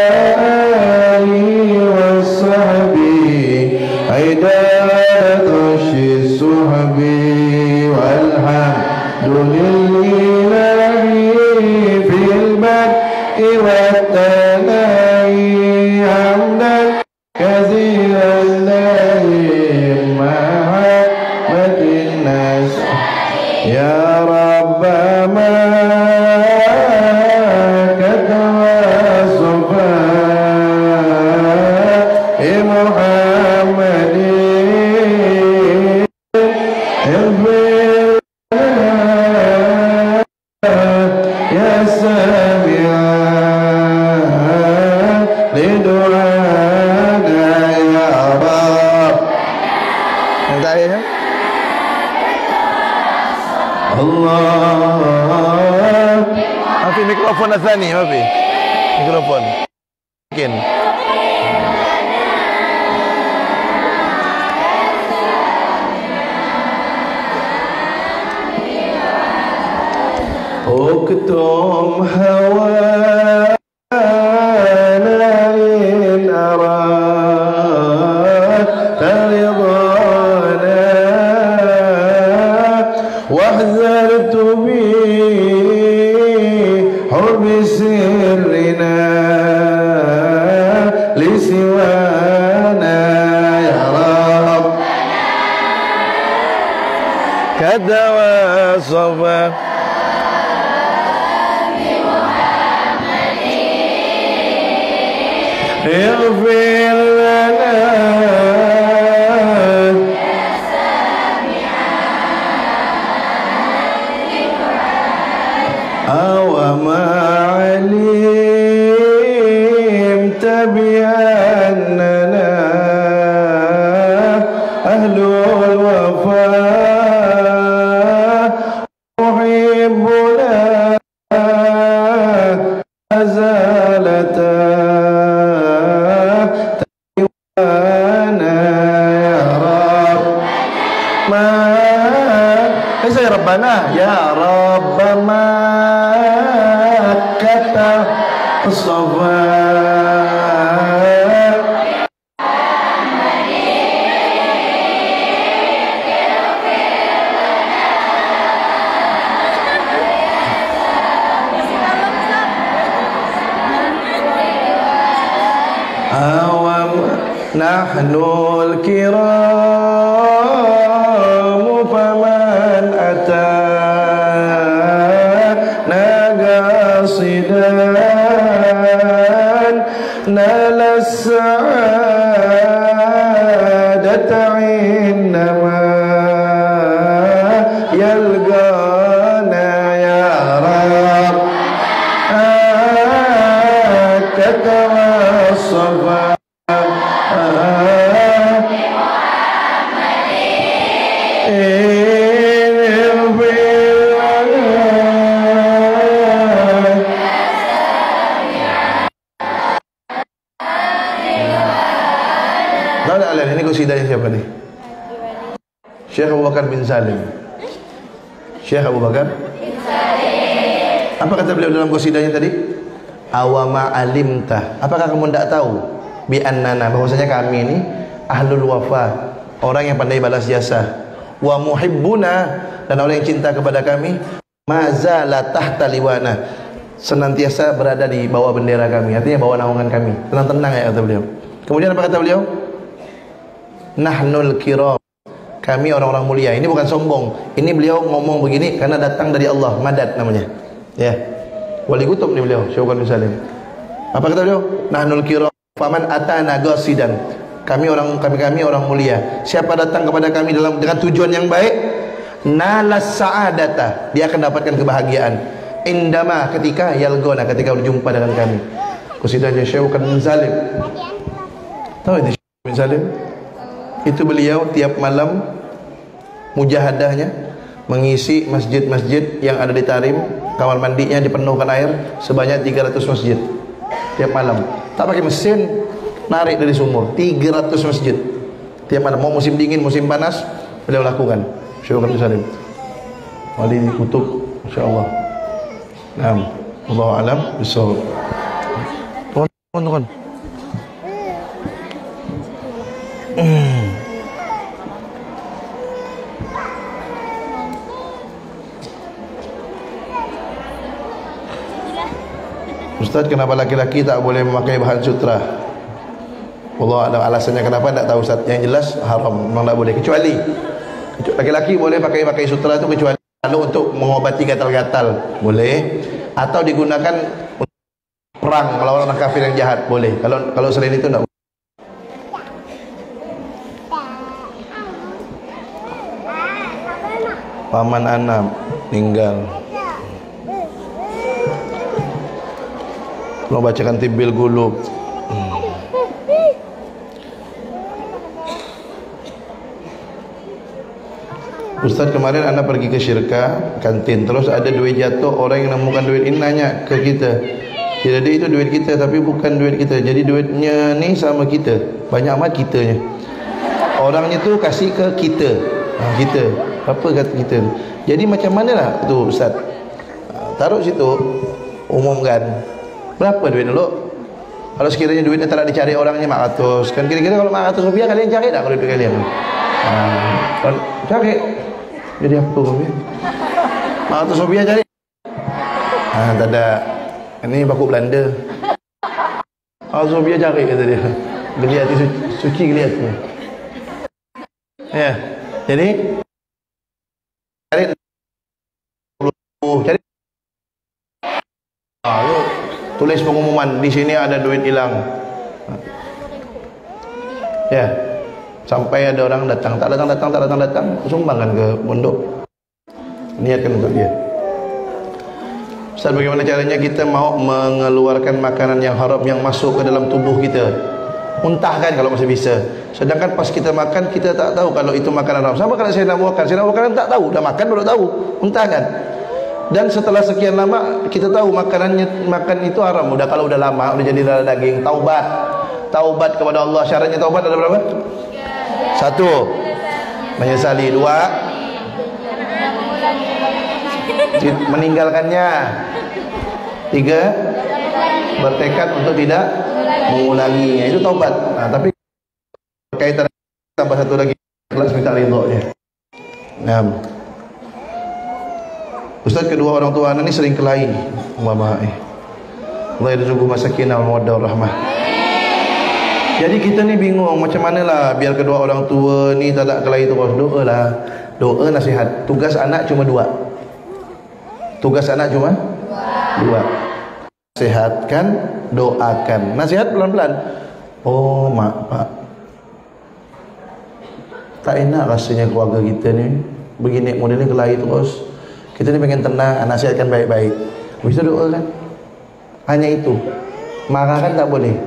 Speaker 1: alihi wa sahbihi aidaratushi suhbi walhamdulillahi fil bad'i wa tana'i hamdan kathiran lahim mahabbatin nas ya Rabb Allah. Mafi mikrofon asani, mafi. Mikrofon. Mungkin. Uktum hawa in arad taridana wahzartu bi hurbi sirrina lisiwana ya Rab kada wasafa اغفر لنا يا سامع أو ما علمت بأننا أهل الوفاء محبنا أزالتا Rabbana ya Rabb Makkah as-Safa awam nahnul kiram faman نال السعادة عندما يلقانا يا رب تتوصفا ini qasidah siapa nih? Syekh Abu Bakar bin Salim. Syekh Abu Bakar bin Salim. Apa kata beliau dalam qasidahnya tadi? Awama alimta. Apakah kamu tidak tahu bi annana bahwasanya kami ini ahlul wafa, orang yang pandai balas jasa, wa muhibbuna, dan orang yang cinta kepada kami, mazala tahta liwana, senantiasa berada di bawah bendera kami, artinya bawah naungan kami. Tenang-tenang ya kata beliau. Kemudian apa kata beliau? Nahnul kiram, kami orang-orang mulia. Ini bukan sombong. Ini beliau ngomong begini karena datang dari Allah, madad namanya. Ya. Wali kutub nih beliau, Syekh bin Salim. Apa kata beliau? Nahnul kiram faman atana qasidan. Kami orang mulia. Siapa datang kepada kami dengan tujuan yang baik, nalas sa'adata, dia akan dapatkan kebahagiaan. Indama, ketika yalgona, ketika berjumpa dengan kami. Qasidahnya Syekh bin Salim. Tahu itu Syekh bin Salim? Itu beliau tiap malam mujahadahnya mengisi masjid-masjid yang ada di Tarim, kamar mandinya dipenuhkan air sebanyak 300 masjid tiap malam. Tak pakai mesin, narik dari sumur 300 masjid tiap malam. Mau musim dingin, musim panas, beliau lakukan. Syekh bin Salim, wali kutub, insyaallah. Naam, wallahu alam bisawab. Teman-teman. Ustaz, kenapa laki-laki tak boleh memakai bahan sutra? Allah ada alasannya kenapa tak tahu Ustaz. Yang jelas haram, memang tak boleh. Kecuali laki-laki boleh pakai sutra itu kecuali kalau untuk mengobati gatal-gatal boleh, atau digunakan untuk perang melawan orang kafir yang jahat boleh. Kalau selain itu tak boleh. Paman anak meninggal. Mau bacakan Tibbil Qulub. Ustaz, kemarin anda pergi ke syirka kantin, terus ada duit jatuh, orang yang nemukan duit ini nanya ke kita, jadi itu duit kita tapi bukan duit kita, jadi duitnya ni sama kita, banyak amat kitanya. Orangnya tu kasih ke kita, kita apa kata kita. Jadi macam mana lah tu Ustaz? Taruh situ, umumkan berapa duit dulu. Kalau sekiranya duitnya tak nak dicari orangnya 400, kan kira-kira kalau 400 rupiah kalian cari tak kalau duit kalian? Cari. Jadi apa rupiah? 400 rupiah cari. Tak ada. Ini baku Belanda. 400 rupiah cari kata dia. Geli hati suci geli hatinya. Ya. Jadi cari cari. Tulis pengumuman di sini ada duit hilang. Ya. Sampai ada orang datang, tak datang, sumbangkan ke pondok. Niatkan untuk dia. Ustaz, bagaimana caranya kita mau mengeluarkan makanan yang haram yang masuk ke dalam tubuh kita? Muntahkan kalau masih bisa. Sedangkan pas kita makan, kita tak tahu kalau itu makanan haram. Sama kalau saya nak makan tak tahu, dah makan baru tahu. Muntahkan. Dan setelah sekian lama kita tahu makan itu haram. Kalau udah lama, udah jadi darah daging, taubat kepada Allah. Syaratnya taubat ada berapa? 1, menyesali. 2, meninggalkannya. 3, bertekad untuk tidak mengulanginya. Itu taubat. Tapi kaitan tambah 1 lagi, ikhlas minta ridhonya. Ustaz, kedua orang tua anak ni sering kelahi. Allah yarzuqhu masakinah wa mawaddah rahmah. Jadi kita ni bingung macam manalah biar kedua orang tua ni tak ada kelahi terus. Doa lah, doa nasihat. Tugas anak cuma 2. Nasihatkan, doakan. Nasihat pelan-pelan. Oh mak, pak, tak enak rasanya keluarga kita ni begini model ni kelahi terus. Kita ni pengen tenang, nasihatkan baik-baik. Habis itu doa kan. Hanya itu. Marah kan tak boleh.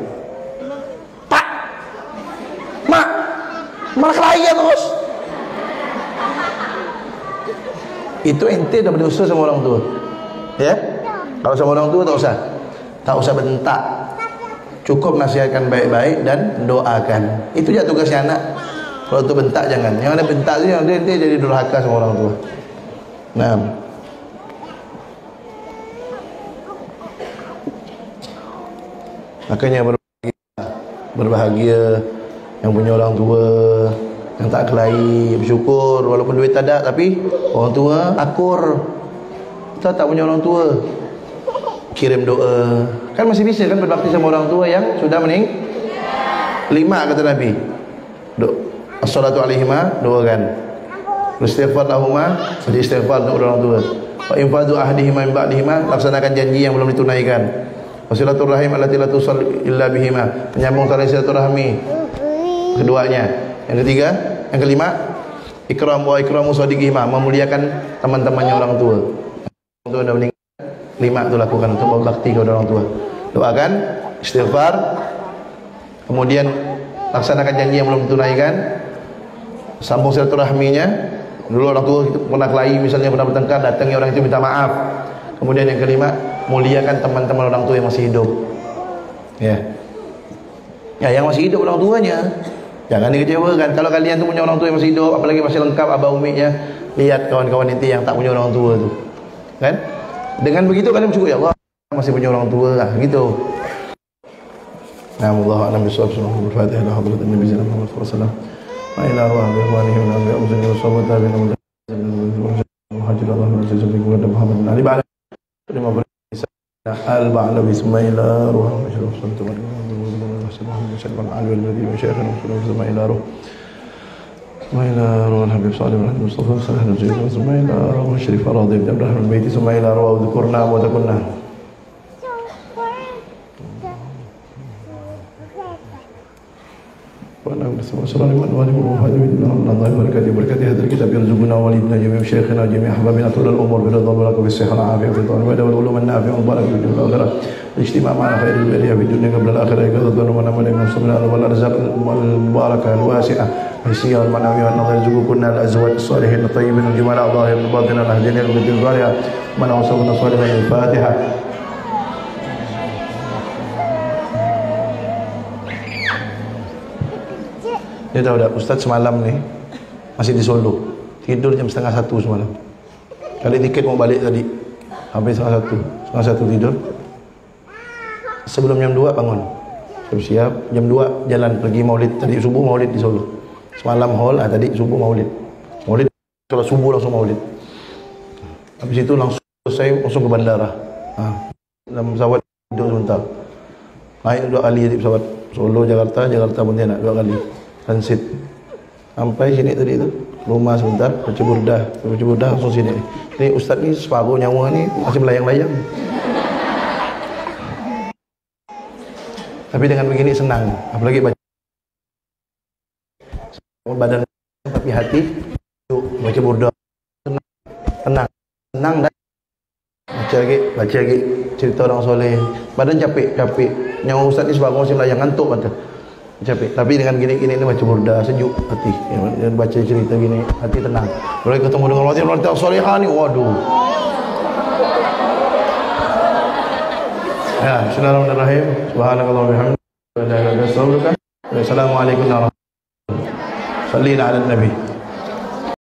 Speaker 1: Malah kelahian terus. Itu ente dah berdosa sama orang tua. Ya? Kalau sama orang tua tak usah bentak. Cukup nasihatkan baik-baik dan doakan. Itu je tugasnya anak. Kalau tu bentak jangan. Yang ada bentak tu yang dia jadi durhaka sama orang tua. Nah. Makanya berbahagia yang punya orang tua, yang tak kelahi, bersyukur walaupun duit tak ada, tapi orang tua akur. Kita tak punya orang tua, kirim doa, kan masih bisa kan berbakti sama orang tua yang sudah meninggal. 5 kata Nabi. As-salatu alaihima, doakan. Istighfar lahuma, istighfar untuk orang tua. Wa infadu ahdihima min ba'dihima, laksanakan janji yang belum ditunaikan. Wasilaturrahim allati la tusall illa bihima, menyambung tali silaturahmi. Keduanya. Yang ketiga, yang kelima, ikram wa ikramu sadiqihima, memuliakan teman-temannya orang tua. Orang tua dah meninggal, 5 itu lakukan untuk berbakti kepada orang tua. Doakan, istighfar, kemudian laksanakan janji yang belum ditunaikan, sambung silaturahminya. Dulu orang tua itu pernah kelahi, misalnya pernah bertengkar, datangi orang itu minta maaf. Kemudian yang kelima, muliakan teman-teman orang tua yang masih hidup. Ya, yang masih hidup orang tuanya, jangan dikecewakan. Kalau kalian tu punya orang tua yang masih hidup, apalagi masih lengkap abah uminya, lihat kawan-kawan nanti yang tak punya orang tua tu, kan? Dengan begitu kalian bersyukur, ya Allah masih punya orang tua lah, gitu. Alhamdulillah, a'lam bishawab. Al-Fatihah ila hadratin Nabi sallallahu alaihi wasallam. Wa ila arwah ikhwanihi wa nabi abuzani wa sahabata bin muhajirallahu wa sallam wa Muhammad ali ba'ala al-ba'la bismillahirrahmanirrahim. إلى روح الحبيب صالح بن المصطفى صلى الله عليه وسلم ثم إلى روح الشريف راضي بن عبد الرحمن البيتي ثم إلى روح ذكرنا وتكنا ونعم Assalamualaikum warahmatullahi wabarakatuh. Berkati hadal kitab yarzuquna walidna jami'a syekhina jami'a ahbabina tulal umur biridha baraka bis sihha wal afiyah wal wada wal ulum an-nafi'ah wal barakah fid dunya wal akhirah. Ijtima' ma'ana khairil bariyah fid dunya qabla al-akhirah qadatan wa nama lana subhanahu wal arzaq wal barakah al wasi'ah. Haysiyah wal manawi wa nadhir yarzuquna al azwaj as-salihin at-tayyibin al jumal al-dhahir al-batin al-ahdina al-bidil ghaliya man awsabna salihin al-Fatihah. Dia tahu tak, Ustaz semalam ni masih di Solo, tidur jam 1:30 semalam. Kali tiket mau balik tadi, sampai 1:30 tidur. Sebelum jam 2 bangun, siap jam 2 jalan pergi maulid. Tadi subuh maulid di Solo, semalam hall, tadi subuh maulid. Kalau subuh langsung maulid. Habis itu langsung selesai langsung ke bandara. Dalam pesawat tidur sebentar. Naik 2 kali di pesawat Solo Jakarta Pontianak 2 kali. Transit sampai sini tadi tu rumah sebentar baca burdah langsung sini. Ni ustaz ni separuh nyawa ni masih melayang-layang, tapi dengan begini senang, apalagi baca badan tapi hati baca burdah tenang dan baca lagi cerita orang soleh. Badan capek nyawa ustaz ni separuh masih melayang, ngantuk mata capek, tapi dengan gini ni baca burda sejuk hati, dan baca cerita gini hati tenang. Kalau ketemu dengan wanita solehah ni, waduh. Ya, bismillahirrahmanirrahim. Subhanakallah wa bihamdika, la ilaha illa anta, astaghfiruka wa atubu ilaik. Assalamualaikum warahmatullahi wabarakatuh. Sallina ala nabi.